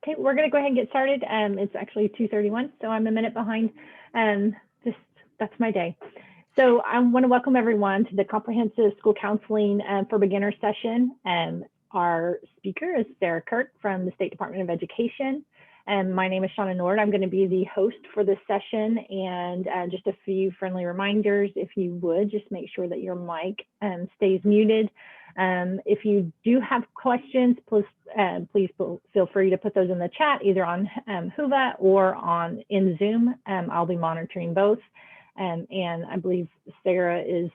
Okay, we're going to go ahead and get started. It's actually 2:31, so I'm a minute behind. Just that's my day. So I want to welcome everyone to the Comprehensive School Counseling for Beginners session. Our speaker is Sarah Kirk from the State Department of Education. My name is Shauna Nord. I'm going to be the host for this session, and just a few friendly reminders. If you would, just make sure that your mic stays muted. If you do have questions, please feel free to put those in the chat, either on Whova or in Zoom. I'll be monitoring both. And I believe Sarah is,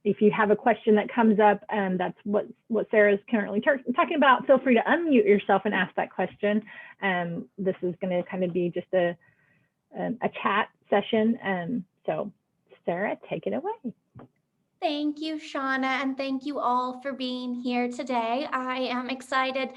if you have a question that comes up, that's what Sarah is currently talking about, feel free to unmute yourself and ask that question. This is going to kind of be just a chat session. So Sarah, take it away. Thank you, Shauna, and thank you all for being here today. I am excited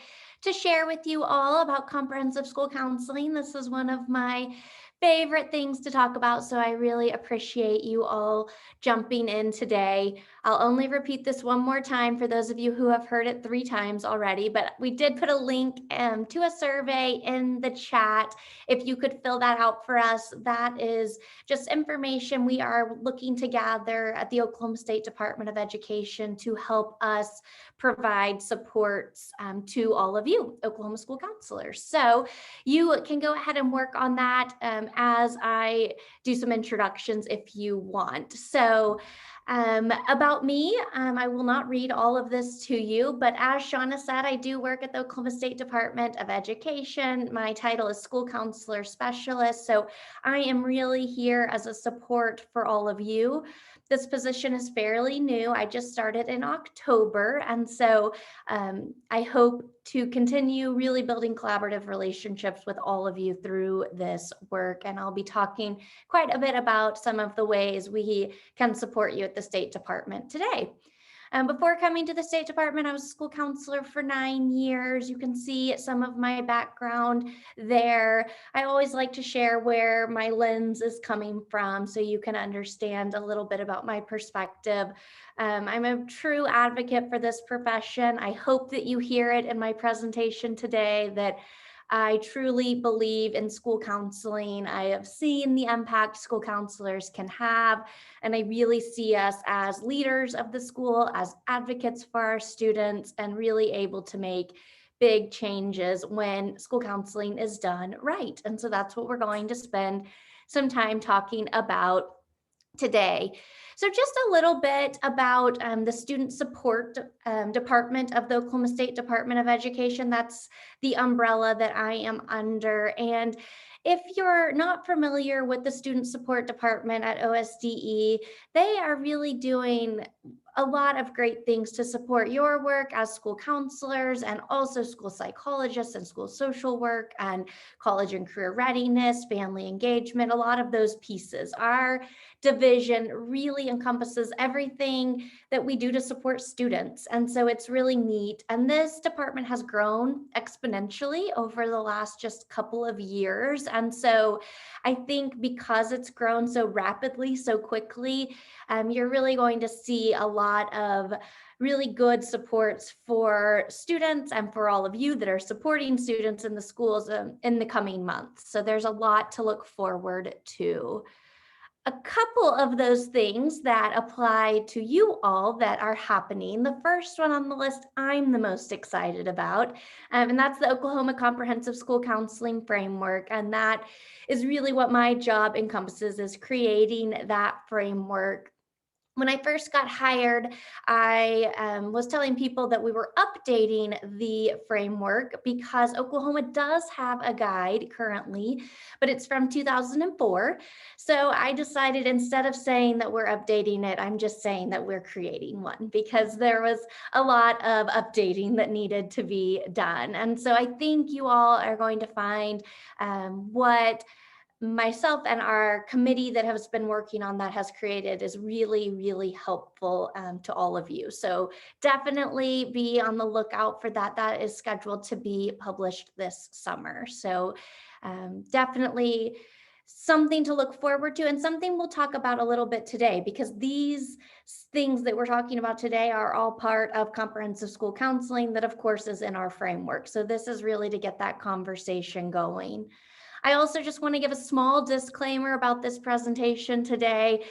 to share with you all about comprehensive school counseling. This is one of my favorite things to talk about, so I really appreciate you all jumping in today. I'll only repeat this one more time for those of you who have heard it 3 times already, but we did put a link to a survey in the chat. If you could fill that out for us, that is just information we are looking to gather at the Oklahoma State Department of Education to help us provide supports to all of you, Oklahoma school counselors. So you can go ahead and work on that as I do some introductions if you want. So about me, I will not read all of this to you, but as Shauna said, I do work at the Oklahoma State Department of Education. My title is School Counselor Specialist, so I am really here as a support for all of you. This position is fairly new. I just started in October, and so I hope to continue really building collaborative relationships with all of you through this work, and I'll be talking quite a bit about some of the ways we can support you at the State Department today. Before coming to the State Department, I was a school counselor for 9 years. You can see some of my background there. I always like to share where my lens is coming from so you can understand a little bit about my perspective. I'm a true advocate for this profession. I hope that you hear it in my presentation today, that I truly believe in school counseling. I have seen the impact school counselors can have, and I really see us as leaders of the school, as advocates for our students, and really able to make big changes when school counseling is done right. And so that's what we're going to spend some time talking about today. So just a little bit about the Student Support Department of the Oklahoma State Department of Education. That's the umbrella that I am under. And if you're not familiar with the Student Support Department at OSDE, they are really doing a lot of great things to support your work as school counselors, and also school psychologists and school social work and college and career readiness, family engagement, a lot of those pieces. Our division really encompasses everything that we do to support students. And so it's really neat. And this department has grown exponentially over the last just couple of years. And so I think because it's grown so rapidly, so quickly, you're really going to see a lot of really good supports for students and for all of you that are supporting students in the schools in the coming months. So there's a lot to look forward to. A couple of those things that apply to you all that are happening. The first one on the list I'm the most excited about, and that's the Oklahoma Comprehensive School Counseling Framework. And that is really what my job encompasses, is creating that framework. When I first got hired, I was telling people that we were updating the framework because Oklahoma does have a guide currently, but it's from 2004. So I decided, instead of saying that we're updating it, I'm just saying that we're creating one, because there was a lot of updating that needed to be done. And so I think you all are going to find what myself and our committee that has been working on that has created is really, really helpful to all of you. So definitely be on the lookout for that. That is scheduled to be published this summer. So definitely something to look forward to and something we'll talk about a little bit today, because these things that we're talking about today are all part of comprehensive school counseling that of course is in our framework. So this is really to get that conversation going. I also just want to give a small disclaimer about this presentation today.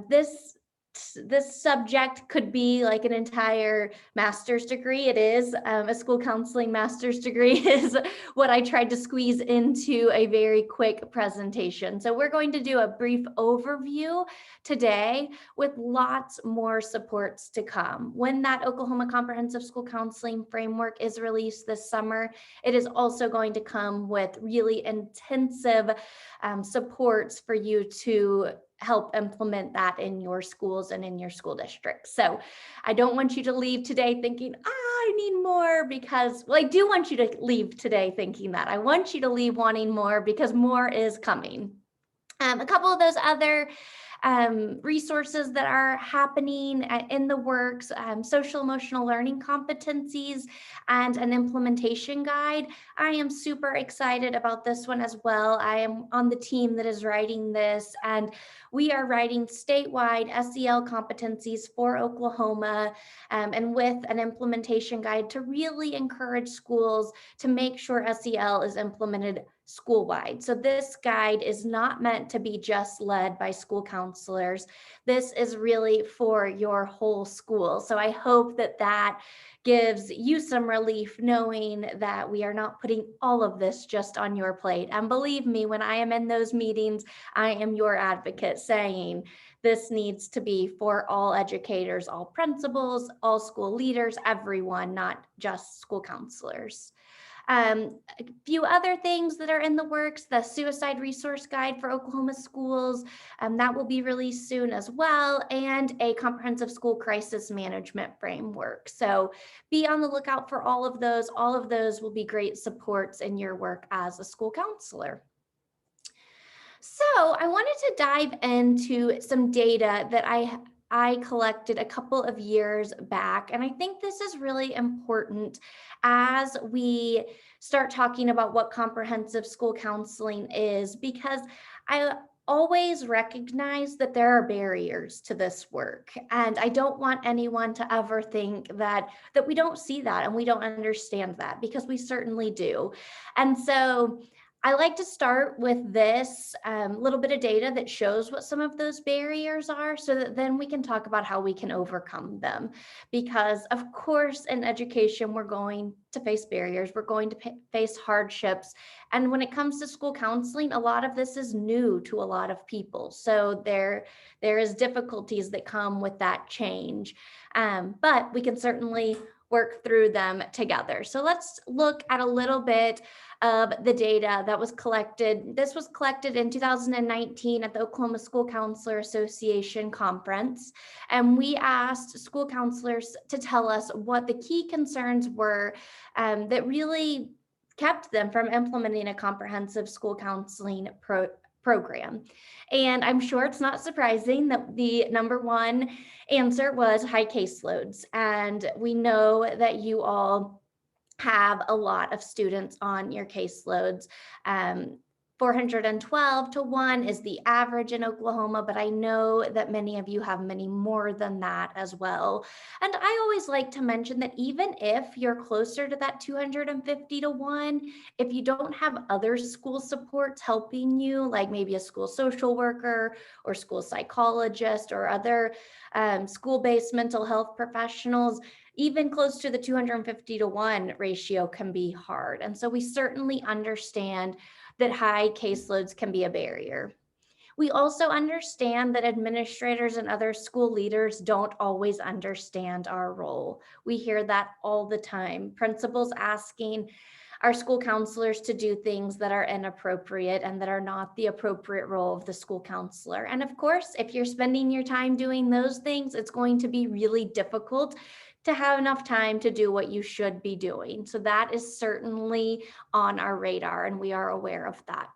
This subject could be like an entire master's degree. It is a school counseling master's degree is what I tried to squeeze into a very quick presentation. So we're going to do a brief overview today with lots more supports to come. When that Oklahoma Comprehensive School Counseling Framework is released this summer, it is also going to come with really intensive supports for you to help implement that in your schools and in your school districts. So I don't want you to leave today thinking, I need more, because, well, I do want you to leave today thinking that. I want you to leave wanting more, because more is coming. A couple of those other resources that are happening in the works, social emotional learning competencies and an implementation guide. I am super excited about this one as well. I am on the team that is writing this, and we are writing statewide SEL competencies for Oklahoma, and with an implementation guide to really encourage schools to make sure SEL is implemented school-wide. So this guide is not meant to be just led by school counselors. This is really for your whole school. So I hope that that gives you some relief, knowing that we are not putting all of this just on your plate. And believe me, when I am in those meetings, I am your advocate saying this needs to be for all educators, all principals, all school leaders, everyone, not just school counselors. A few other things that are in the works: the suicide resource guide for Oklahoma schools, that will be released soon as well, and a comprehensive school crisis management framework. So be on the lookout for all of those. All of those will be great supports in your work as a school counselor. So I wanted to dive into some data that I collected a couple of years back. And I think this is really important as we start talking about what comprehensive school counseling is, because I always recognize that there are barriers to this work. And I don't want anyone to ever think that we don't see that and we don't understand that, because we certainly do. And so I like to start with this little bit of data that shows what some of those barriers are, so that then we can talk about how we can overcome them. Because of course, in education, we're going to face barriers, we're going to face hardships. And when it comes to school counseling, a lot of this is new to a lot of people. So there is difficulties that come with that change. But we can certainly work through them together. So let's look at a little bit of the data that was collected. This was collected in 2019 at the Oklahoma School Counselor Association conference. And we asked school counselors to tell us what the key concerns were that really kept them from implementing a comprehensive school counseling program. And I'm sure it's not surprising that the number one answer was high caseloads. And we know that you all have a lot of students on your caseloads. 412 to 1 is the average in Oklahoma, but I know that many of you have many more than that as well. And I always like to mention that even if you're closer to that 250 to 1, if you don't have other school supports helping you, like maybe a school social worker or school psychologist or other school-based mental health professionals, even close to the 250 to 1 ratio can be hard. And so we certainly understand that high caseloads can be a barrier. We also understand that administrators and other school leaders don't always understand our role. We hear that all the time. Principals asking our school counselors to do things that are inappropriate and that are not the appropriate role of the school counselor. And of course, if you're spending your time doing those things, it's going to be really difficult to have enough time to do what you should be doing. So that is certainly on our radar, and we are aware of that.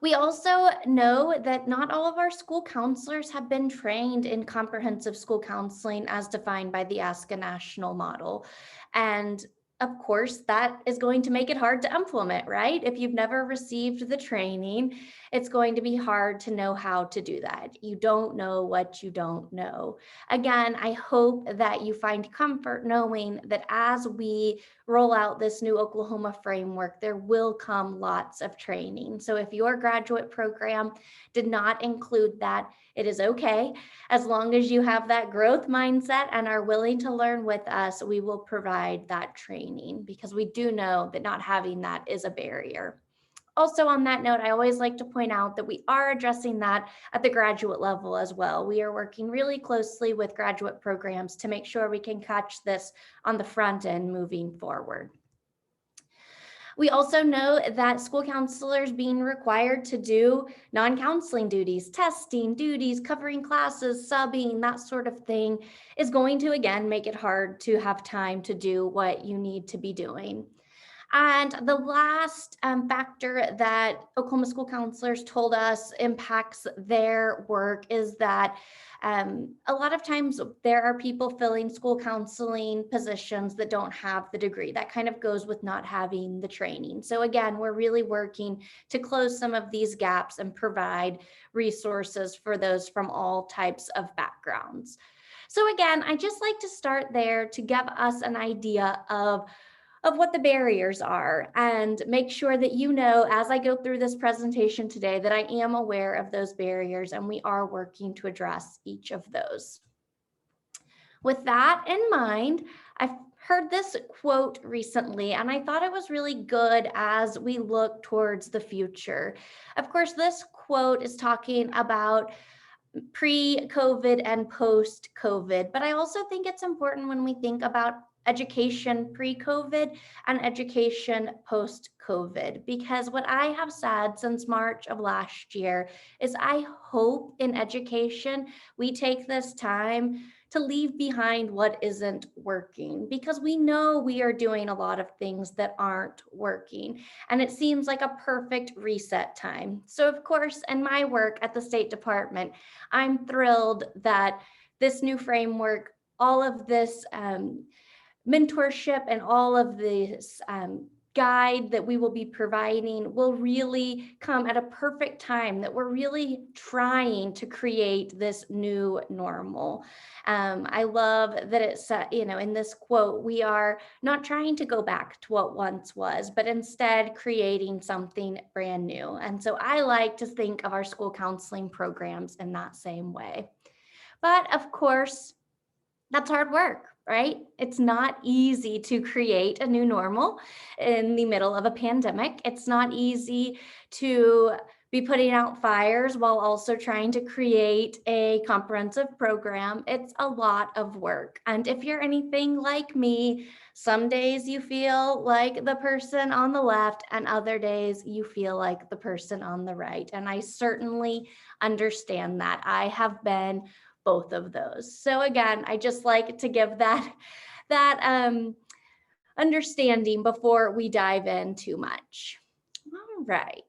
We also know that not all of our school counselors have been trained in comprehensive school counseling as defined by the Ask a National model. And of course, that is going to make it hard to implement, right? If you've never received the training, it's going to be hard to know how to do that. You don't know what you don't know. Again, I hope that you find comfort knowing that as we roll out this new Oklahoma framework, there will come lots of training. So if your graduate program did not include that, it is okay. As long as you have that growth mindset and are willing to learn with us, we will provide that training, because we do know that not having that is a barrier. Also, on that note, I always like to point out that we are addressing that at the graduate level as well. We are working really closely with graduate programs to make sure we can catch this on the front end moving forward. We also know that school counselors being required to do non-counseling duties, testing, duties, covering classes, subbing, that sort of thing is going to, again, make it hard to have time to do what you need to be doing. And the last factor that Oklahoma school counselors told us impacts their work is that a lot of times there are people filling school counseling positions that don't have the degree. That kind of goes with not having the training. So again, we're really working to close some of these gaps and provide resources for those from all types of backgrounds. So again, I just like to start there to give us an idea of what the barriers are, and make sure that you know, as I go through this presentation today, that I am aware of those barriers and we are working to address each of those. With that in mind, I've heard this quote recently, and I thought it was really good as we look towards the future. Of course, this quote is talking about pre-COVID and post-COVID, but I also think it's important when we think about education pre-COVID and education post-COVID, because what I have said since March of last year is I hope in education we take this time to leave behind what isn't working, because we know we are doing a lot of things that aren't working, and it seems like a perfect reset time. So of course, in my work at the State Department, I'm thrilled that this new framework, all of this mentorship and all of this guide that we will be providing will really come at a perfect time, that we're really trying to create this new normal. I love that it's, in this quote, we are not trying to go back to what once was, but instead creating something brand new. And so I like to think of our school counseling programs in that same way. But of course, that's hard work, right? It's not easy to create a new normal in the middle of a pandemic. It's not easy to be putting out fires while also trying to create a comprehensive program. It's a lot of work. And if you're anything like me, some days you feel like the person on the left, and other days you feel like the person on the right. And I certainly understand that. I have been both of those. So again, I just like to give that understanding before we dive in too much. All right,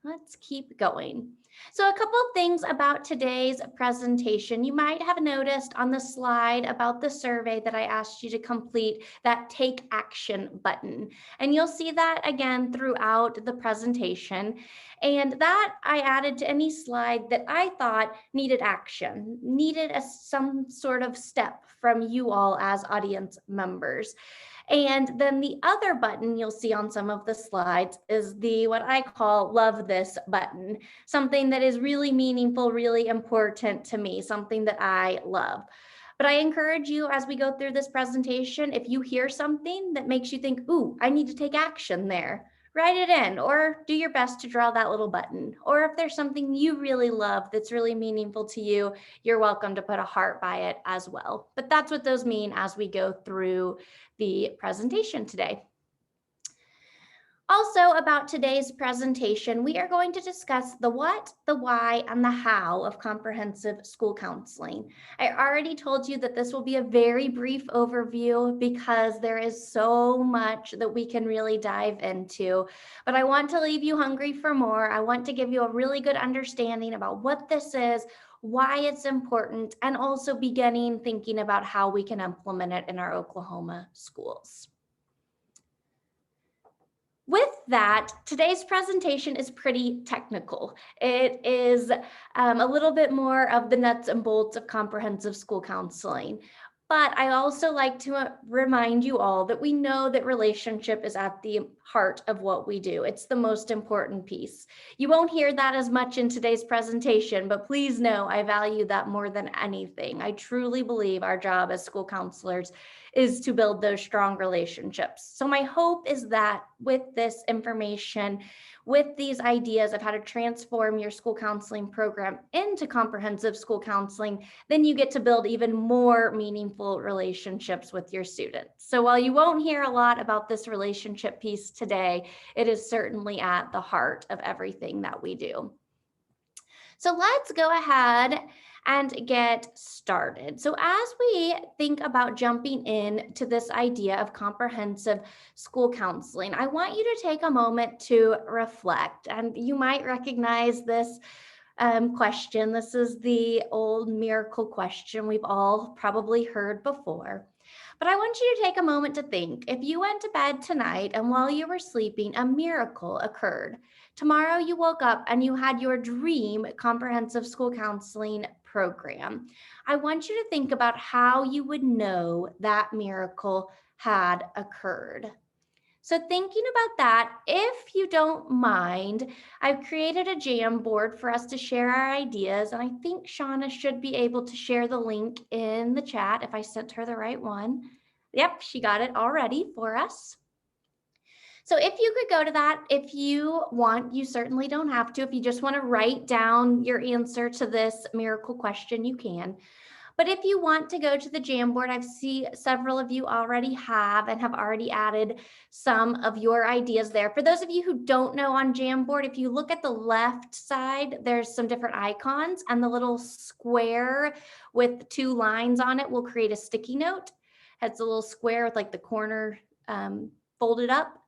let's keep going. So a couple of things about today's presentation. You might have noticed on the slide about the survey that I asked you to complete, that take action button. And you'll see that again throughout the presentation. And that I added to any slide that I thought needed action, needed some sort of step from you all as audience members. And then the other button you'll see on some of the slides is the what I call love this button, something that is really meaningful, really important to me, something that I love. But I encourage you, as we go through this presentation, if you hear something that makes you think, ooh, I need to take action there, write it in or do your best to draw that little button. Or if there's something you really love that's really meaningful to you, you're welcome to put a heart by it as well. But that's what those mean as we go through the presentation today. Also, about today's presentation, we are going to discuss the what, the why, and the how of comprehensive school counseling. I already told you that this will be a very brief overview because there is so much that we can really dive into, but I want to leave you hungry for more. I want to give you a really good understanding about what this is, why it's important, and also beginning thinking about how we can implement it in our Oklahoma schools. With that, today's presentation is pretty technical. It is a little bit more of the nuts and bolts of comprehensive school counseling. But I also like to remind you all that we know that relationship is at the heart of what we do. It's the most important piece. You won't hear that as much in today's presentation, but please know I value that more than anything. I truly believe our job as school counselors is to build those strong relationships. So my hope is that with this information, with these ideas of how to transform your school counseling program into comprehensive school counseling, then you get to build even more meaningful relationships with your students. So while you won't hear a lot about this relationship piece today, it is certainly at the heart of everything that we do. So let's go ahead and get started. So as we think about jumping in to this idea of comprehensive school counseling, I want you to take a moment to reflect. And you might recognize this question. This is the old miracle question we've all probably heard before. But I want you to take a moment to think, if you went to bed tonight and while you were sleeping, a miracle occurred. Tomorrow you woke up and you had your dream comprehensive school counseling program. I want you to think about how you would know that miracle had occurred. So thinking about that, if you don't mind, I've created a Jamboard for us to share our ideas. And I think Shauna should be able to share the link in the chat if I sent her the right one. Yep, she got it already for us. So if you could go to that, if you want, you certainly don't have to. If you just want to write down your answer to this miracle question, you can. But if you want to go to the Jamboard, I see several of you already have and have already added some of your ideas there. For those of you who don't know on Jamboard, if you look at the left side, there's some different icons, and the little square with 2 lines on it will create a sticky note. It's a little square with like the corner folded up.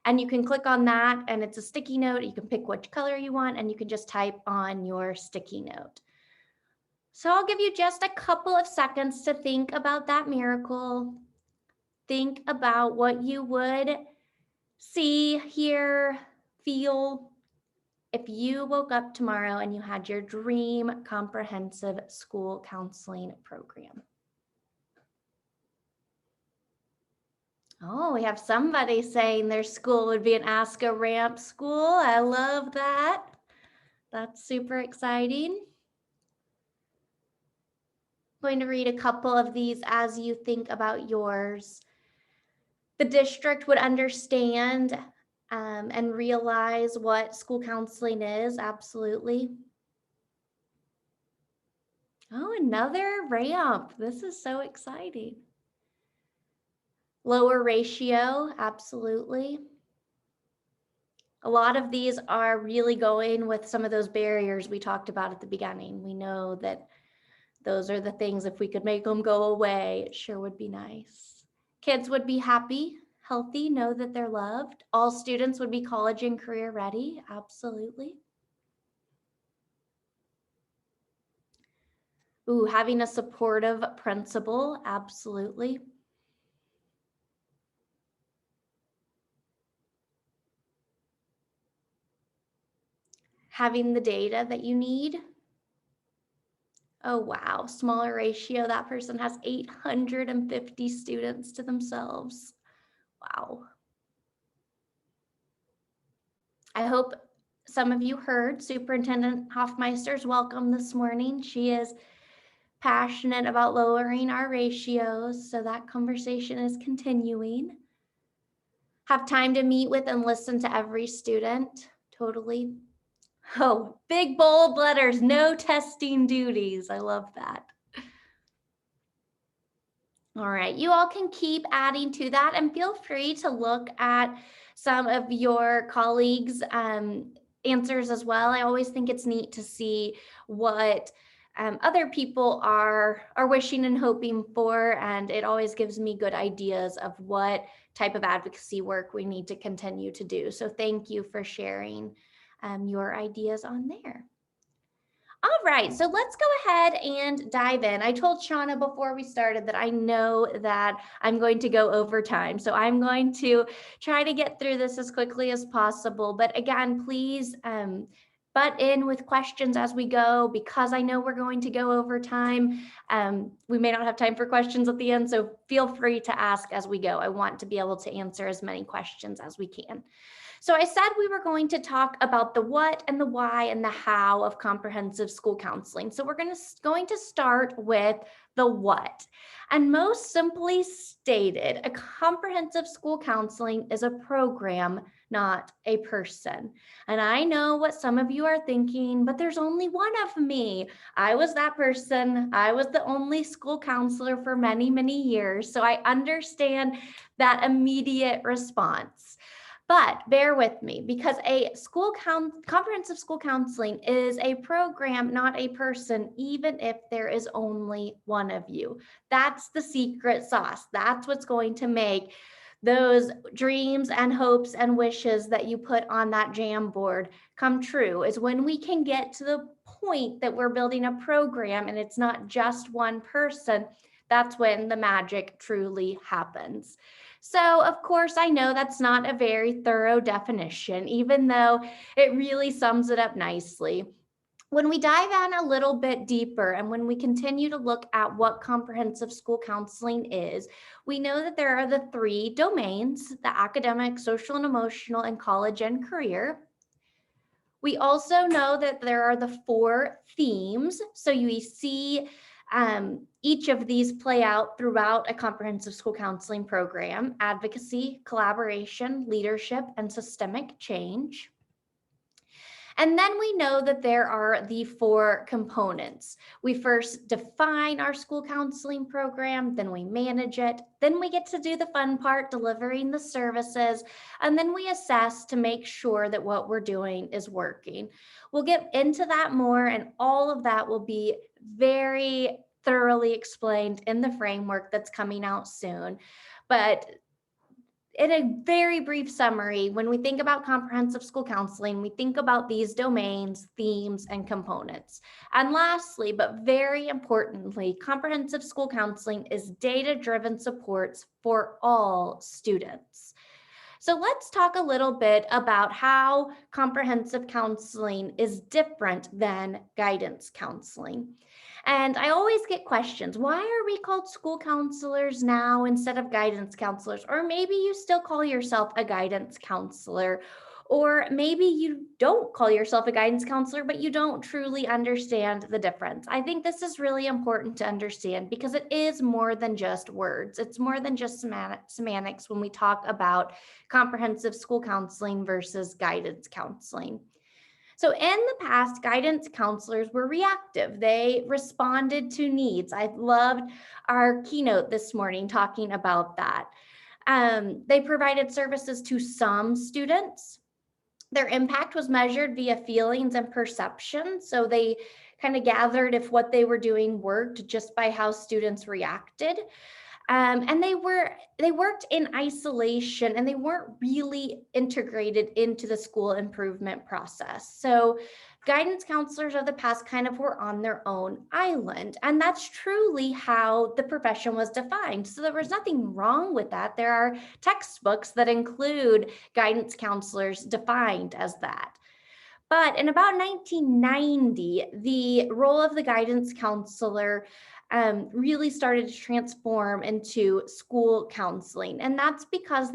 And you can click on that and it's a sticky note. You can pick which color you want and you can just type on your sticky note. So I'll give you just a couple of seconds to think about that miracle. Think about what you would see, hear, feel if you woke up tomorrow and you had your dream comprehensive school counseling program. Oh, we have somebody saying their school would be an Ask a Ramp school. I love that. That's super exciting. I'm going to read a couple of these as you think about yours. The district would understand and realize what school counseling is, absolutely. Oh, another ramp. This is so exciting. Lower ratio, absolutely. A lot of these are really going with some of those barriers we talked about at the beginning. We know that those are the things, if we could make them go away, it sure would be nice. Kids would be happy, healthy, know that they're loved. All students would be college and career ready, absolutely. Ooh, having a supportive principal, absolutely. Having the data that you need. Oh, wow, smaller ratio. That person has 850 students to themselves. Wow. I hope some of you heard Superintendent Hoffmeister's welcome this morning. She is passionate about lowering our ratios, so that conversation is continuing. Have time to meet with and listen to every student, totally. Oh, big bold letters, no testing duties. I love that. All right, you all can keep adding to that and feel free to look at some of your colleagues' answers as well. I always think it's neat to see what other people are wishing and hoping for, and it always gives me good ideas of what type of advocacy work we need to continue to do. So thank you for sharing your ideas on there. All right, so let's go ahead and dive in. I told Shauna before we started that I know that I'm going to go over time. So I'm going to try to get through this as quickly as possible. But again, please butt in with questions as we go, because I know we're going to go over time. We may not have time for questions at the end, so feel free to ask as we go. I want to be able to answer as many questions as we can. So I said we were going to talk about the what and the why and the how of comprehensive school counseling. So we're going to start with the what. And most simply stated, a comprehensive school counseling is a program, not a person. And I know what some of you are thinking, but there's only one of me. I was that person. I was the only school counselor for many, many years. So I understand that immediate response. But bear with me, because a comprehensive school counseling is a program, not a person, even if there is only one of you. That's the secret sauce. That's what's going to make those dreams and hopes and wishes that you put on that jam board come true, is when we can get to the point that we're building a program and it's not just one person. That's when the magic truly happens. So, of course, I know that's not a very thorough definition, even though it really sums it up nicely. When we dive in a little bit deeper and when we continue to look at what comprehensive school counseling is, we know that there are the three domains: the academic, social and emotional, and college and career. We also know that there are the four themes. So you see each of these play out throughout a comprehensive school counseling program: advocacy, collaboration, leadership, and systemic change. And then we know that there are the four components. We first define our school counseling program, then we manage it, then we get to do the fun part, delivering the services, and then we assess to make sure that what we're doing is working. We'll get into that more, and all of that will be very thoroughly explained in the framework that's coming out soon. But in a very brief summary, when we think about comprehensive school counseling, we think about these domains, themes, and components. And lastly, but very importantly, comprehensive school counseling is data-driven supports for all students. So let's talk a little bit about how comprehensive counseling is different than guidance counseling. And I always get questions: why are we called school counselors now instead of guidance counselors? Or maybe you still call yourself a guidance counselor. Or maybe you don't call yourself a guidance counselor, but you don't truly understand the difference. I think this is really important to understand, because it is more than just words. It's more than just semantics when we talk about comprehensive school counseling versus guidance counseling. So in the past, guidance counselors were reactive. They responded to needs. I loved our keynote this morning talking about that. They provided services to some students. Their impact was measured via feelings and perception. So they kind of gathered if what they were doing worked just by how students reacted. And they worked in isolation, and they weren't really integrated into the school improvement process. So guidance counselors of the past kind of were on their own island, and that's truly how the profession was defined. So there was nothing wrong with that. There are textbooks that include guidance counselors defined as that. But in about 1990, the role of the guidance counselor really started to transform into school counseling. And that's because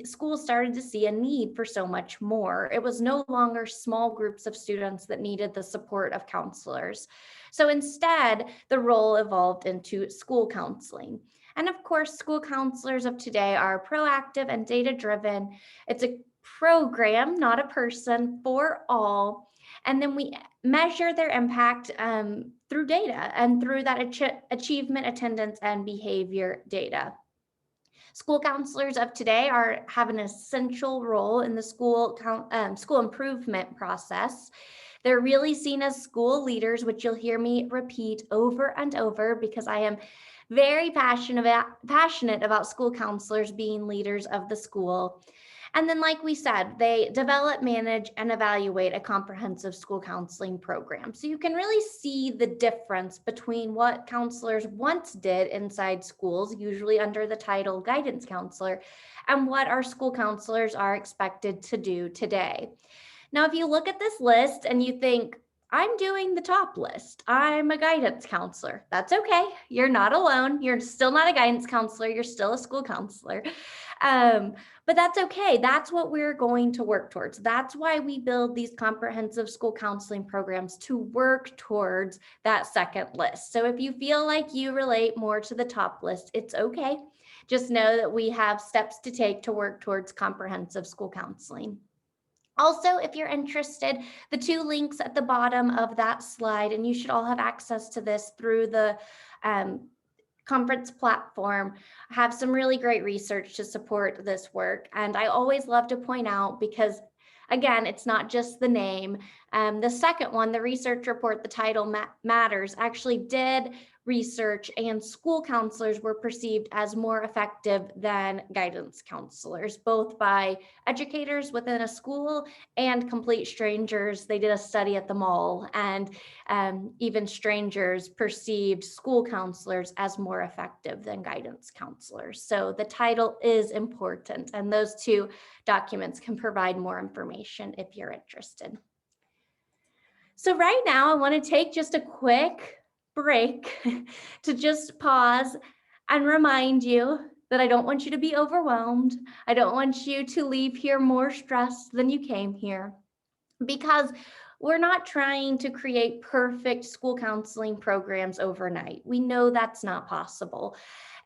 schools started to see a need for so much more. It was no longer small groups of students that needed the support of counselors. So instead, the role evolved into school counseling. And of course, school counselors of today are proactive and data-driven. It's a program, not a person, for all. And then we measure their impact through data and through that achievement, attendance, and behavior data. School counselors of today have an essential role in the school improvement process. They're really seen as school leaders, which you'll hear me repeat over and over, because I am very passionate about school counselors being leaders of the school. And then, like we said, they develop, manage, and evaluate a comprehensive school counseling program. So you can really see the difference between what counselors once did inside schools, usually under the title guidance counselor, and what our school counselors are expected to do today. Now, if you look at this list and you think, I'm doing the top list, I'm a guidance counselor, that's okay. You're not alone. You're still not a guidance counselor. You're still a school counselor. But that's okay. That's what we're going to work towards. That's why we build these comprehensive school counseling programs, to work towards that second list. So if you feel like you relate more to the top list, it's okay. Just know that we have steps to take to work towards comprehensive school counseling. Also, if you're interested, the 2 links at the bottom of that slide, and you should all have access to this through the conference platform, have some really great research to support this work. And I always love to point out, because again, it's not just the name. The second one, the research report, the title matters, actually did research, and school counselors were perceived as more effective than guidance counselors, both by educators within a school and complete strangers. They did a study at the mall, and even strangers perceived school counselors as more effective than guidance counselors. So the title is important, and those 2 documents can provide more information if you're interested. So right now, I want to take just a quick break to just pause and remind you that I don't want you to be overwhelmed. I don't want you to leave here more stressed than you came here, because we're not trying to create perfect school counseling programs overnight. We know that's not possible.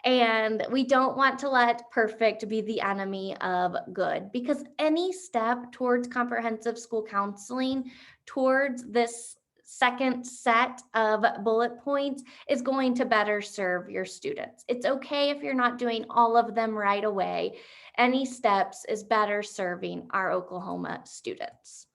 And we don't want to let perfect be the enemy of good, because any step towards comprehensive school counseling, towards this second set of bullet points, is going to better serve your students. It's okay if you're not doing all of them right away. Any steps is better serving our Oklahoma students.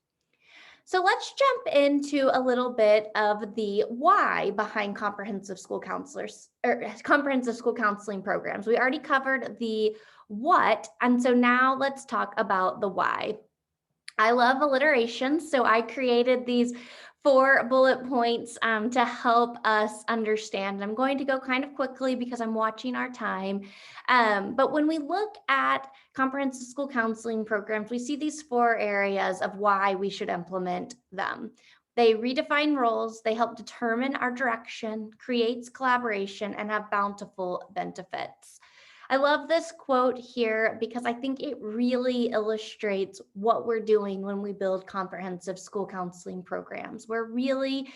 So let's jump into a little bit of the why behind comprehensive school counselors, or comprehensive school counseling programs. We already covered the what, and so now let's talk about the why. I love alliteration, so I created these 4 bullet points to help us understand. I'm going to go kind of quickly because I'm watching our time. But when we look at comprehensive school counseling programs, we see these 4 areas of why we should implement them. They redefine roles, they help determine our direction, creates collaboration, and have bountiful benefits. I love this quote here because I think it really illustrates what we're doing when we build comprehensive school counseling programs. We're really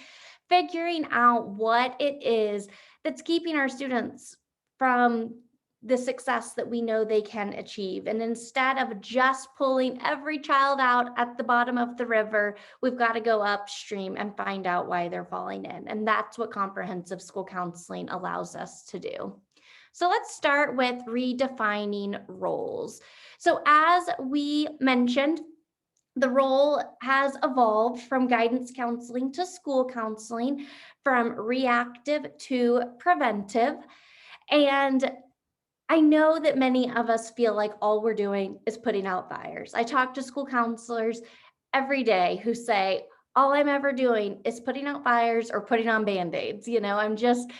figuring out what it is that's keeping our students from the success that we know they can achieve. And instead of just pulling every child out at the bottom of the river, we've got to go upstream and find out why they're falling in. And that's what comprehensive school counseling allows us to do. So let's start with redefining roles. So as we mentioned, the role has evolved from guidance counseling to school counseling, from reactive to preventive. And I know that many of us feel like all we're doing is putting out fires. I talk to school counselors every day who say, all I'm ever doing is putting out fires or putting on Band-Aids. I'm just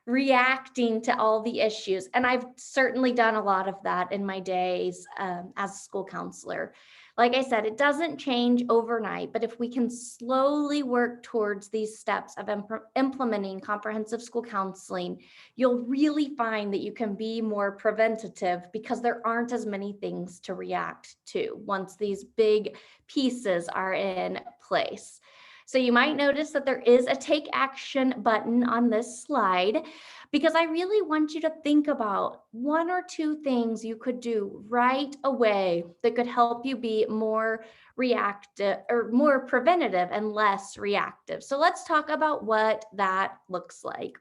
reacting to all the issues. And I've certainly done a lot of that in my days as a school counselor. Like I said, it doesn't change overnight, but if we can slowly work towards these steps of implementing comprehensive school counseling, you'll really find that you can be more preventative, because there aren't as many things to react to once these big pieces are in place. So you might notice that there is a take action button on this slide, because I really want you to think about 1 or 2 things you could do right away that could help you be more reactive, or more preventative and less reactive. So let's talk about what that looks like.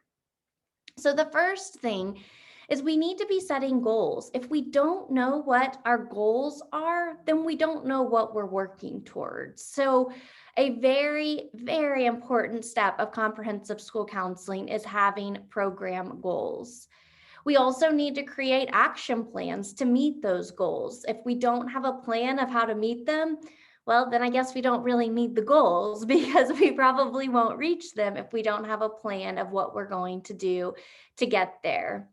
So the first thing is we need to be setting goals. If we don't know what our goals are, then we don't know what we're working towards. So a very, very important step of comprehensive school counseling is having program goals. We also need to create action plans to meet those goals. If we don't have a plan of how to meet them, well, then I guess we don't really need the goals because we probably won't reach them if we don't have a plan of what we're going to do to get there.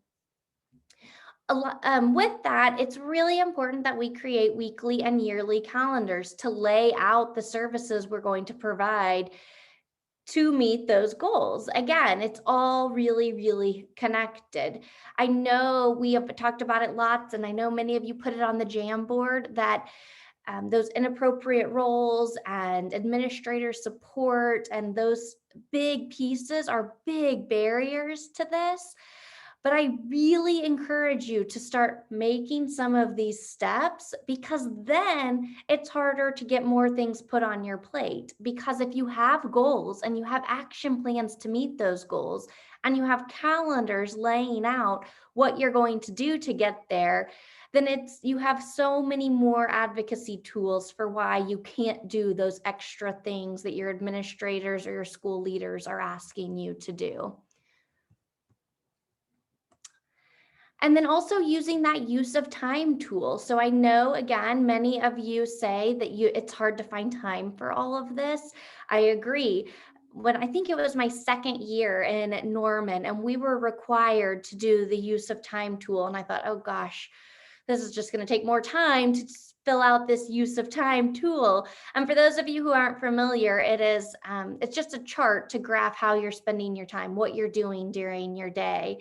With that, it's really important that we create weekly and yearly calendars to lay out the services we're going to provide to meet those goals. Again, it's all really, really connected. I know we have talked about it lots, and I know many of you put it on the Jamboard that those inappropriate roles and administrator support and those big pieces are big barriers to this. But I really encourage you to start making some of these steps, because then it's harder to get more things put on your plate. Because if you have goals and you have action plans to meet those goals, and you have calendars laying out what you're going to do to get there, then you have so many more advocacy tools for why you can't do those extra things that your administrators or your school leaders are asking you to do. And then also using that use of time tool. So I know, again, many of you say that it's hard to find time for all of this. I agree. When I think it was my second year in Norman, and we were required to do the use of time tool. And I thought, oh gosh, this is just going to take more time to fill out this use of time tool. And for those of you who aren't familiar, it's just a chart to graph how you're spending your time, what you're doing during your day.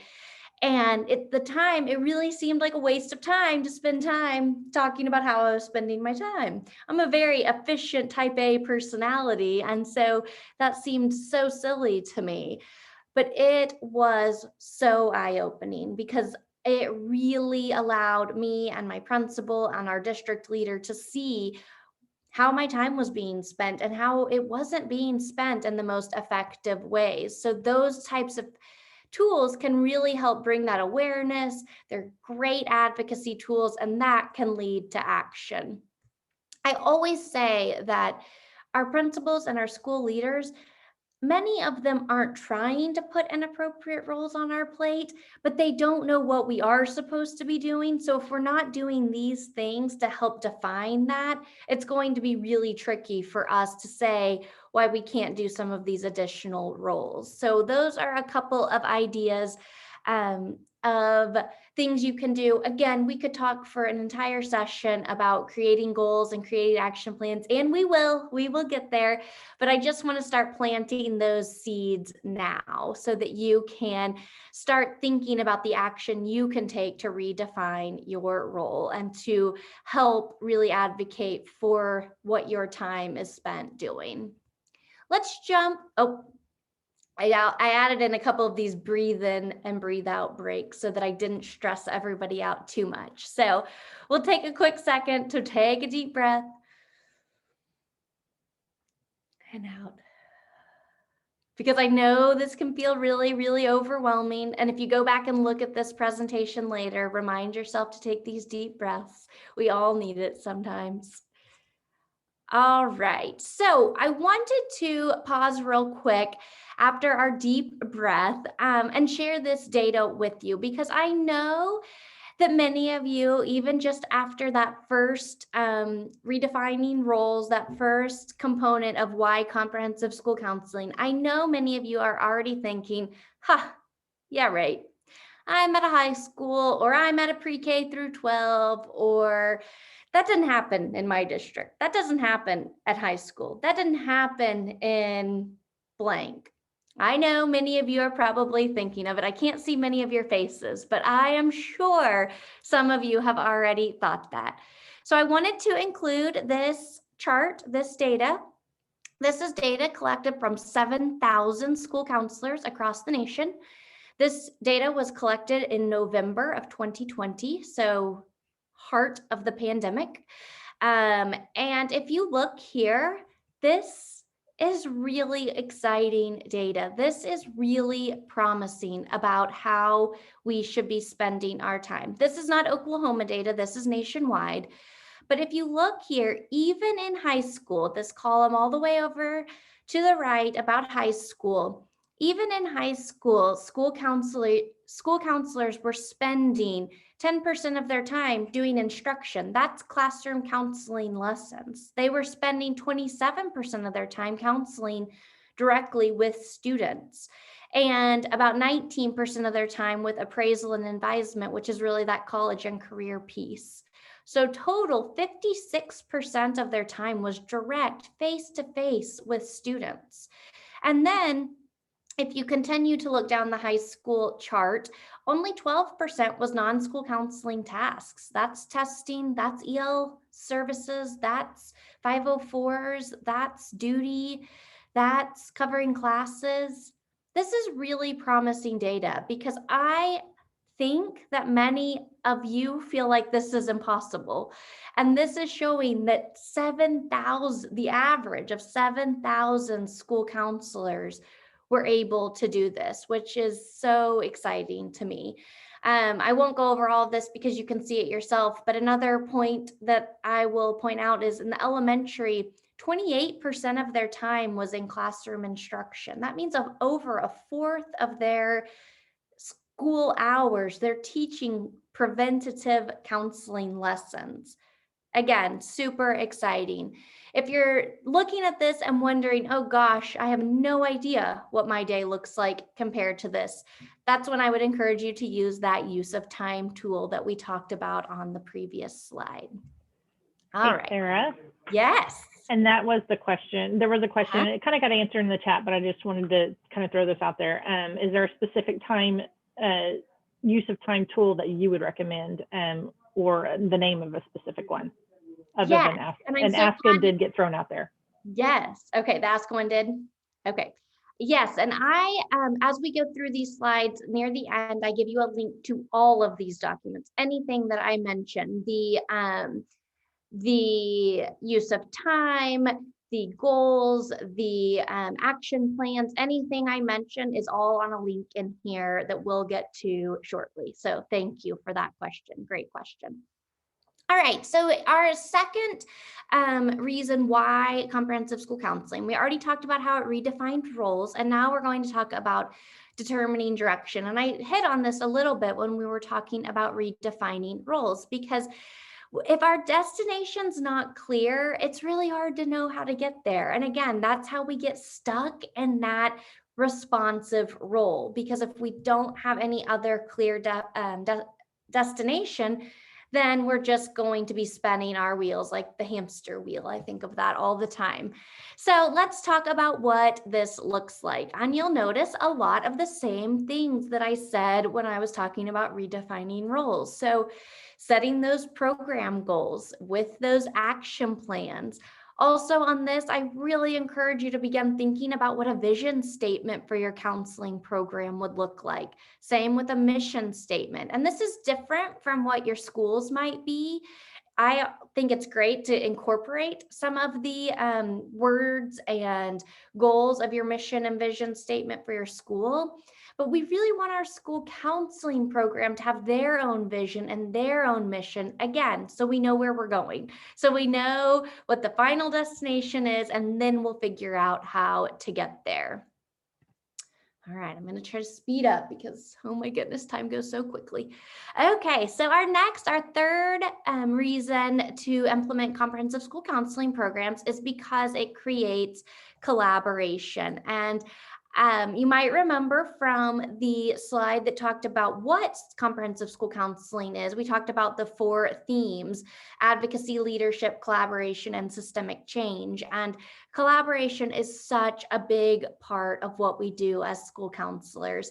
And at the time, it really seemed like a waste of time to spend time talking about how I was spending my time. I'm a very efficient type A personality, and so that seemed so silly to me. But it was so eye-opening, because it really allowed me and my principal and our district leader to see how my time was being spent and how it wasn't being spent in the most effective ways. So those types of tools can really help bring that awareness. They're great advocacy tools, and that can lead to action. I always say that our principals and our school leaders, many of them aren't trying to put inappropriate roles on our plate, but they don't know what we are supposed to be doing. So if we're not doing these things to help define that, it's going to be really tricky for us to say why we can't do some of these additional roles. So those are a couple of ideas of things you can do. Again, we could talk for an entire session about creating goals and creating action plans, and we will get there. But I just want to start planting those seeds now so that you can start thinking about the action you can take to redefine your role and to help really advocate for what your time is spent doing. Let's jump. I added in a couple of these breathe in and breathe out breaks so that I didn't stress everybody out too much. So we'll take a quick second to take a deep breath and out. Because I know this can feel really, really overwhelming. And if you go back and look at this presentation later, remind yourself to take these deep breaths. We all need it sometimes. All right, so I wanted to pause real quick after our deep breath and share this data with you, because I know that many of you, even just after that first redefining roles, that first component of why comprehensive school counseling, I know many of you are already thinking, yeah, right. I'm at a high school, or I'm at a pre-K through 12, or that didn't happen in my district. That doesn't happen at high school. That didn't happen in blank. I know many of you are probably thinking of it. I can't see many of your faces, but I am sure some of you have already thought that. So I wanted to include this chart, this data. This is data collected from 7,000 school counselors across the nation. This data was collected in November of 2020, so heart of the pandemic. And if you look here, this is really exciting data. This is really promising about how we should be spending our time. This is not Oklahoma data, this is nationwide. But if you look here, even in high school, this column all the way over to the right about high school, even in high school, school school counselors were spending 10% of their time doing instruction. That's classroom counseling lessons. They were spending 27% of their time counseling directly with students, and about 19% of their time with appraisal and advisement, which is really that college and career piece. So total 56% of their time was direct face-to-face with students. And then if you continue to look down the high school chart, only 12% was non-school counseling tasks. That's testing, that's EL services, that's 504s, that's duty, that's covering classes. This is really promising data because I think that many of you feel like this is impossible. And this is showing that 7,000, the average of 7,000 school counselors were able to do this, which is so exciting to me. I won't go over all of this because you can see it yourself, but another point that I will point out is in the elementary, 28% of their time was in classroom instruction. That means over a fourth of their school hours, they're teaching preventative counseling lessons. Again, super exciting. If you're looking at this and wondering, oh gosh, I have no idea what my day looks like compared to this, that's when I would encourage you to use that use of time tool that we talked about on the previous slide. All right. Sarah. Yes. And that was the question. There was a question, it kind of got answered in the chat, but I just wanted to kind of throw this out there. Is there a specific time, use of time tool that you would recommend, or the name of a specific one? Other than Ask, and ASCA did get thrown out there. Yes. Okay. The ASCA one did. Okay. Yes. And I, as we go through these slides near the end, I give you a link to all of these documents, anything that I mentioned, the use of time, the goals, the action plans, anything I mentioned is all on a link in here that we'll get to shortly. So thank you for that question. Great question. All right, so our second reason why comprehensive school counseling, we already talked about how it redefined roles, and now we're going to talk about determining direction. And I hit on this a little bit when we were talking about redefining roles, because if our destination's not clear, it's really hard to know how to get there. And again, that's how we get stuck in that responsive role, because if we don't have any other clear destination, then we're just going to be spinning our wheels like the hamster wheel. I think of that all the time. So let's talk about what this looks like. And you'll notice a lot of the same things that I said when I was talking about redefining roles. So setting those program goals with those action plans. Also on this, I really encourage you to begin thinking about what a vision statement for your counseling program would look like. Same with a mission statement. And this is different from what your schools might be. I think it's great to incorporate some of the words and goals of your mission and vision statement for your school. But we really want our school counseling program to have their own vision and their own mission, again, so we know where we're going. So we know what the final destination is, and then we'll figure out how to get there. All right, I'm going to try to speed up because, oh my goodness, time goes so quickly. Okay, so our third reason to implement comprehensive school counseling programs is because it creates collaboration. And you might remember from the slide that talked about what comprehensive school counseling is. We talked about the 4 themes: advocacy, leadership, collaboration, and systemic change. And collaboration is such a big part of what we do as school counselors.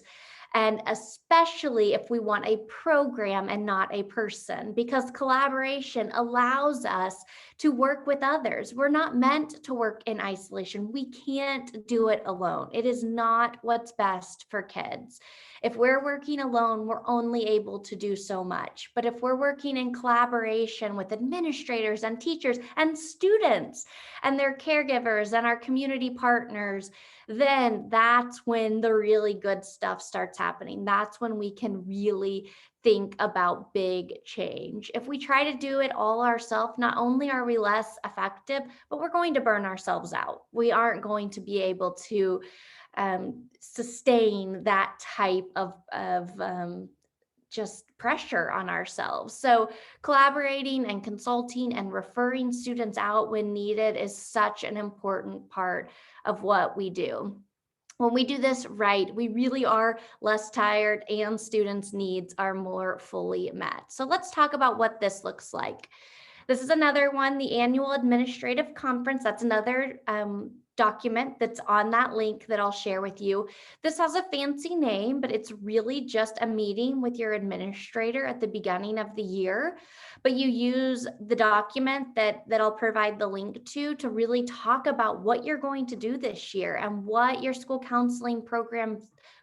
And especially if we want a program and not a person, because collaboration allows us to work with others. We're not meant to work in isolation. We can't do it alone. It is not what's best for kids. If we're working alone, we're only able to do so much. But if we're working in collaboration with administrators and teachers and students and their caregivers and our community partners, then that's when the really good stuff starts happening. That's when we can really think about big change. If we try to do it all ourselves, not only are we less effective, but we're going to burn ourselves out. We aren't going to be able to sustain that type of just pressure on ourselves. So collaborating and consulting and referring students out when needed is such an important part of what we do. When we do this right, we really are less tired and students' needs are more fully met. So let's talk about what this looks like. This is another one, the annual administrative conference. That's another document that's on that link that I'll share with you. This has a fancy name, but it's really just a meeting with your administrator at the beginning of the year. But you use the document that I'll provide the link to really talk about what you're going to do this year and what your school counseling program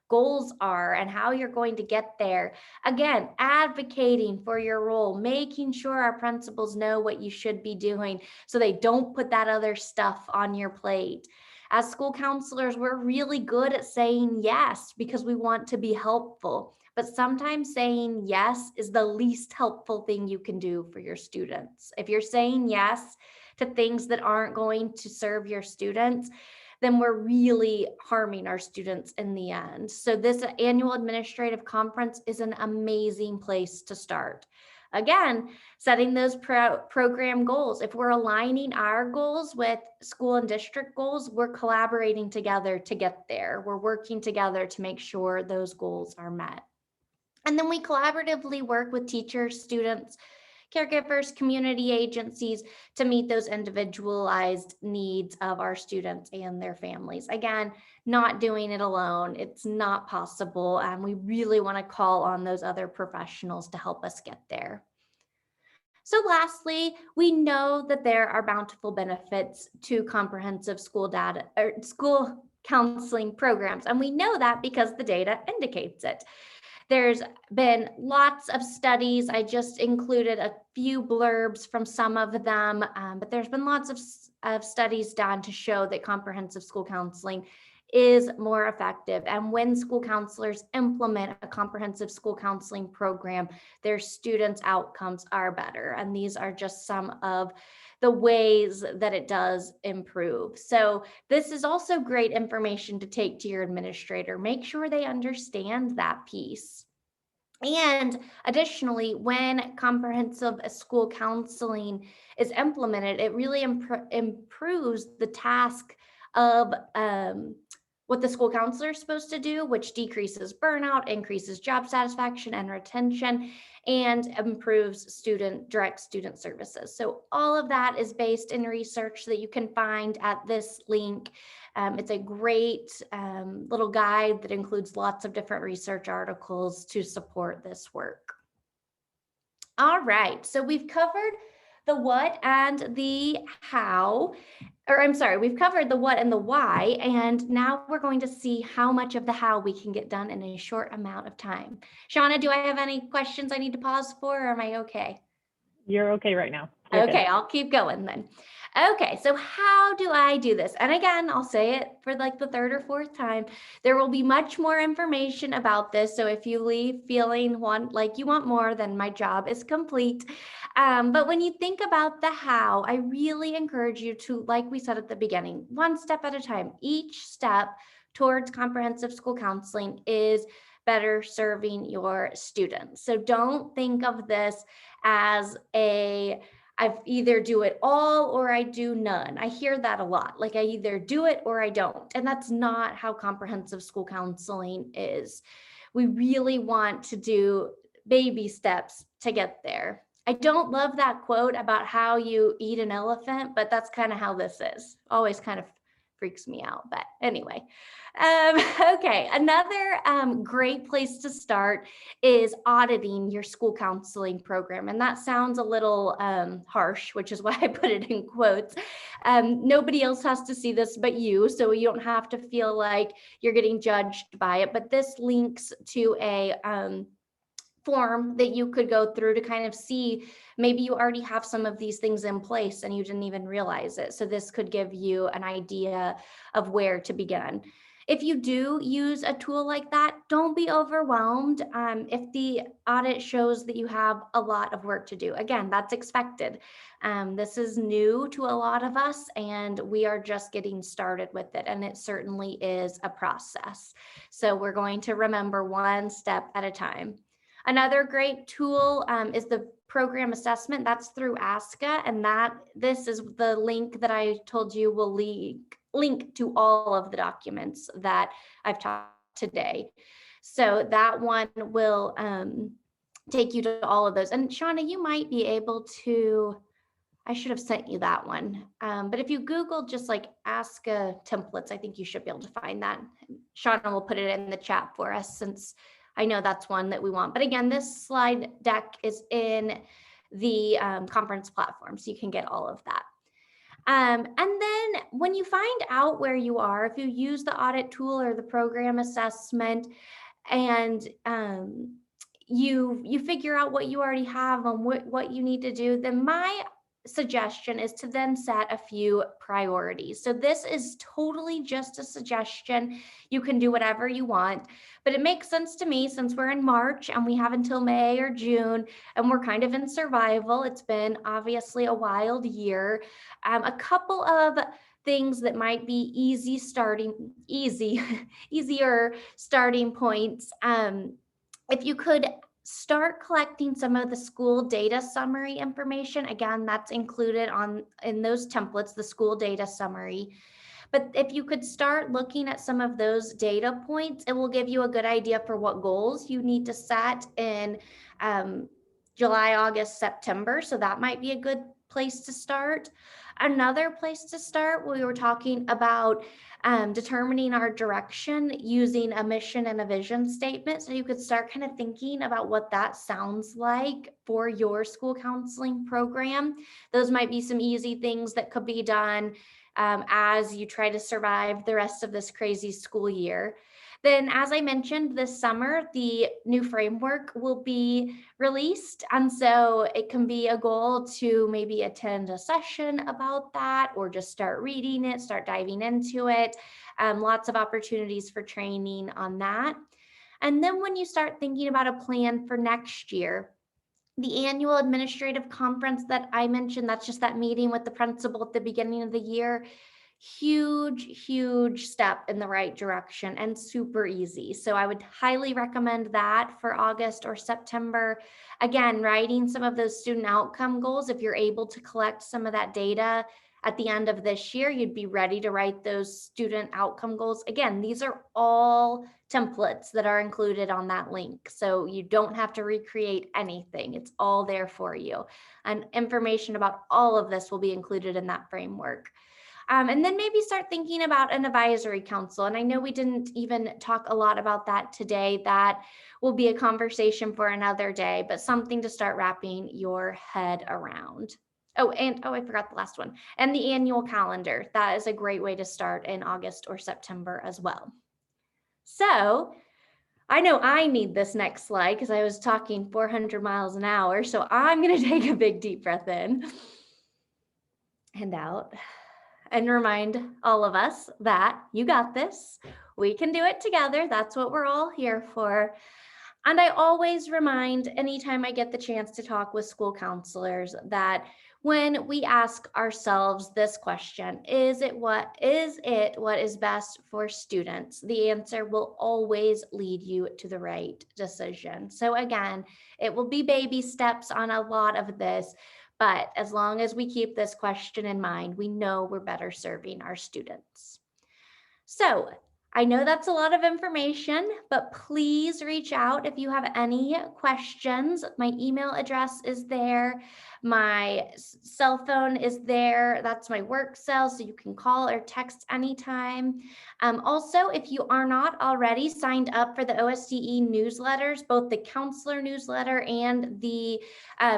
goals are and how you're going to get there. Again, advocating for your role, making sure our principals know what you should be doing so they don't put that other stuff on your plate. As school counselors, we're really good at saying yes because we want to be helpful. But sometimes saying yes is the least helpful thing you can do for your students. If you're saying yes to things that aren't going to serve your students, then we're really harming our students in the end. So this annual administrative conference is an amazing place to start. Again, setting those program goals. If we're aligning our goals with school and district goals, we're collaborating together to get there. We're working together to make sure those goals are met. And then we collaboratively work with teachers, students, caregivers, community agencies to meet those individualized needs of our students and their families. Again, not doing it alone. It's not possible. And we really want to call on those other professionals to help us get there. So lastly, we know that there are bountiful benefits to comprehensive school data or school counseling programs. And we know that because the data indicates it. There's been lots of studies. I just included a few blurbs from some of them, but there's been lots of studies done to show that comprehensive school counseling is more effective. And when school counselors implement a comprehensive school counseling program, their students' outcomes are better. And these are just some of the ways that it does improve. So this is also great information to take to your administrator. Make sure they understand that piece. And additionally, when comprehensive school counseling is implemented, it really improves the task of what the school counselor is supposed to do, which decreases burnout, increases job satisfaction and retention, and improves direct student services. So all of that is based in research that you can find at this link. It's a great little guide that includes lots of different research articles to support this work. All right, so we've covered the what and the how, or I'm sorry, we've covered the what and the why, and now we're going to see how much of the how we can get done in a short amount of time. Shauna, do I have any questions I need to pause for, or am I okay? You're okay right now. You're okay, good. I'll keep going then. Okay, so how do I do this? And again, I'll say it for like the third or fourth time. There will be much more information about this. So if you leave feeling like you want more, then my job is complete. But when you think about the how, I really encourage you to, like we said at the beginning, one step at a time. Each step towards comprehensive school counseling is better serving your students. So don't think of this as I either do it all or I do none. I hear that a lot. Like I either do it or I don't. And that's not how comprehensive school counseling is. We really want to do baby steps to get there. I don't love that quote about how you eat an elephant, but that's kind of how this is. Always kind of freaks me out. But anyway, okay, another great place to start is auditing your school counseling program. And that sounds a little harsh, which is why I put it in quotes. Nobody else has to see this but you, so you don't have to feel like you're getting judged by it. But this links to a form that you could go through to kind of see, maybe you already have some of these things in place and you didn't even realize it. So this could give you an idea of where to begin. If you do use a tool like that, don't be overwhelmed if the audit shows that you have a lot of work to do. Again, that's expected. This is new to a lot of us, and we are just getting started with it, and it certainly is a process. So we're going to remember one step at a time. Another great tool is the program assessment. That's through ASCA, and this is the link that I told you will link to all of the documents that I've taught today. So that one will take you to all of those. And Shauna, you might be able to, I should have sent you that one. But if you Google just like ASCA templates, I think you should be able to find that. Shauna will put it in the chat for us, since I know that's one that we want. But again, this slide deck is in the conference platform, so you can get all of that. And then when you find out where you are, if you use the audit tool or the program assessment, and you figure out what you already have and what you need to do, then my suggestion is to then set a few priorities. So this is totally just a suggestion. You can do whatever you want, but it makes sense to me since we're in March and we have until May or June and we're kind of in survival. It's been obviously a wild year. A couple of things that might be easier starting points. If you could start collecting some of the school data summary information. Again, that's included in those templates, the school data summary. But if you could start looking at some of those data points, it will give you a good idea for what goals you need to set in July, August, September. So that might be a good place to start. Another place to start, we were talking about determining our direction using a mission and a vision statement. So you could start kind of thinking about what that sounds like for your school counseling program. Those might be some easy things that could be done as you try to survive the rest of this crazy school year. Then, as I mentioned, this summer, the new framework will be released. And so it can be a goal to maybe attend a session about that, or just start reading it, start diving into it. Lots of opportunities for training on that. And then when you start thinking about a plan for next year, the annual administrative conference that I mentioned, that's just that meeting with the principal at the beginning of the year. Huge step in the right direction and super easy. So I would highly recommend that for August or September. Again, writing some of those student outcome goals. If you're able to collect some of that data at the end of this year, you'd be ready to write those student outcome goals. Again, these are all templates that are included on that link. So you don't have to recreate anything. It's all there for you. And information about all of this will be included in that framework. And then maybe start thinking about an advisory council. And I know we didn't even talk a lot about that today. That will be a conversation for another day, but something to start wrapping your head around. I forgot the last one. And the annual calendar. That is a great way to start in August or September as well. So I know I need this next slide because I was talking 400 miles an hour. So I'm going to take a big deep breath in and out. And remind all of us that you got this. We can do it together. That's what we're all here for. And I always remind anytime I get the chance to talk with school counselors that when we ask ourselves this question, is it what is best for students? The answer will always lead you to the right decision. So again, it will be baby steps on a lot of this. But as long as we keep this question in mind, we know we're better serving our students. So I know that's a lot of information, but please reach out if you have any questions. My email address is there. My cell phone is there. That's my work cell, so you can call or text anytime. Also, if you are not already signed up for the OSDE newsletters, both the counselor newsletter and the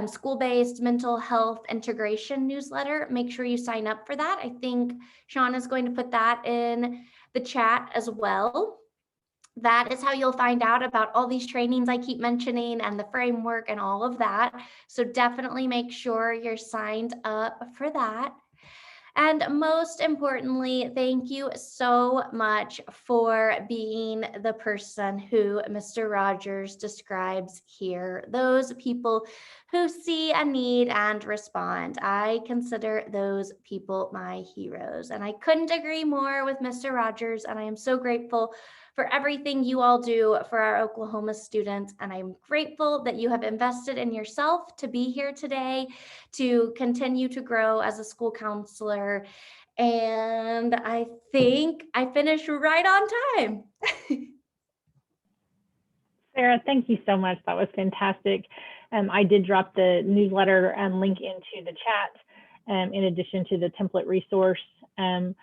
school-based mental health integration newsletter, make sure you sign up for that. I think Sean is going to put that in the chat as well. That is how you'll find out about all these trainings I keep mentioning and the framework and all of that. So definitely make sure you're signed up for that. And most importantly, thank you so much for being the person who Mr. Rogers describes here. Those people who see a need and respond. I consider those people my heroes. And I couldn't agree more with Mr. Rogers. And I am so grateful for everything you all do for our Oklahoma students. And I'm grateful that you have invested in yourself to be here today, to continue to grow as a school counselor. And I think I finished right on time. Sarah, thank you so much. That was fantastic. I did drop the newsletter link into the chat in addition to the template resource. And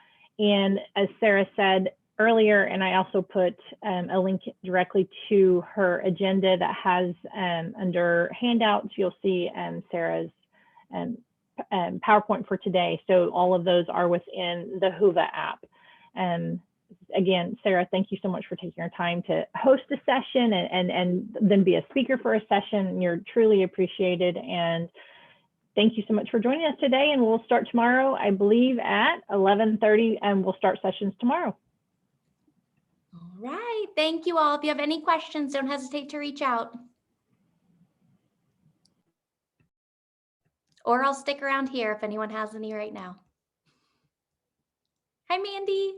as Sarah said earlier, and I also put a link directly to her agenda that has under handouts, you'll see Sarah's PowerPoint for today. So all of those are within the Whova app. Again, Sarah, thank you so much for taking your time to host a session and then be a speaker for a session. You're truly appreciated. And thank you so much for joining us today. And we'll start tomorrow, I believe, at 11:30, and we'll start sessions tomorrow. All right. Thank you all. If you have any questions, don't hesitate to reach out. Or I'll stick around here if anyone has any right now. Hi, Mandy.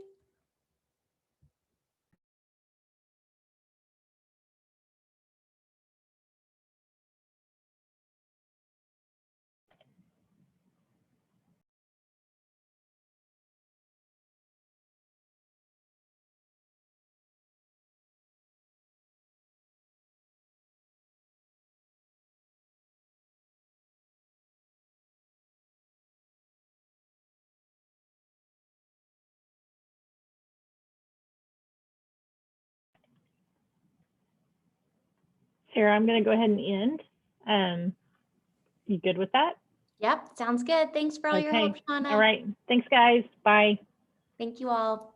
Sarah, I'm going to go ahead and end. You good with that? Yep, sounds good. Thanks for all your help, Shauna. All right. Thanks, guys. Bye. Thank you all.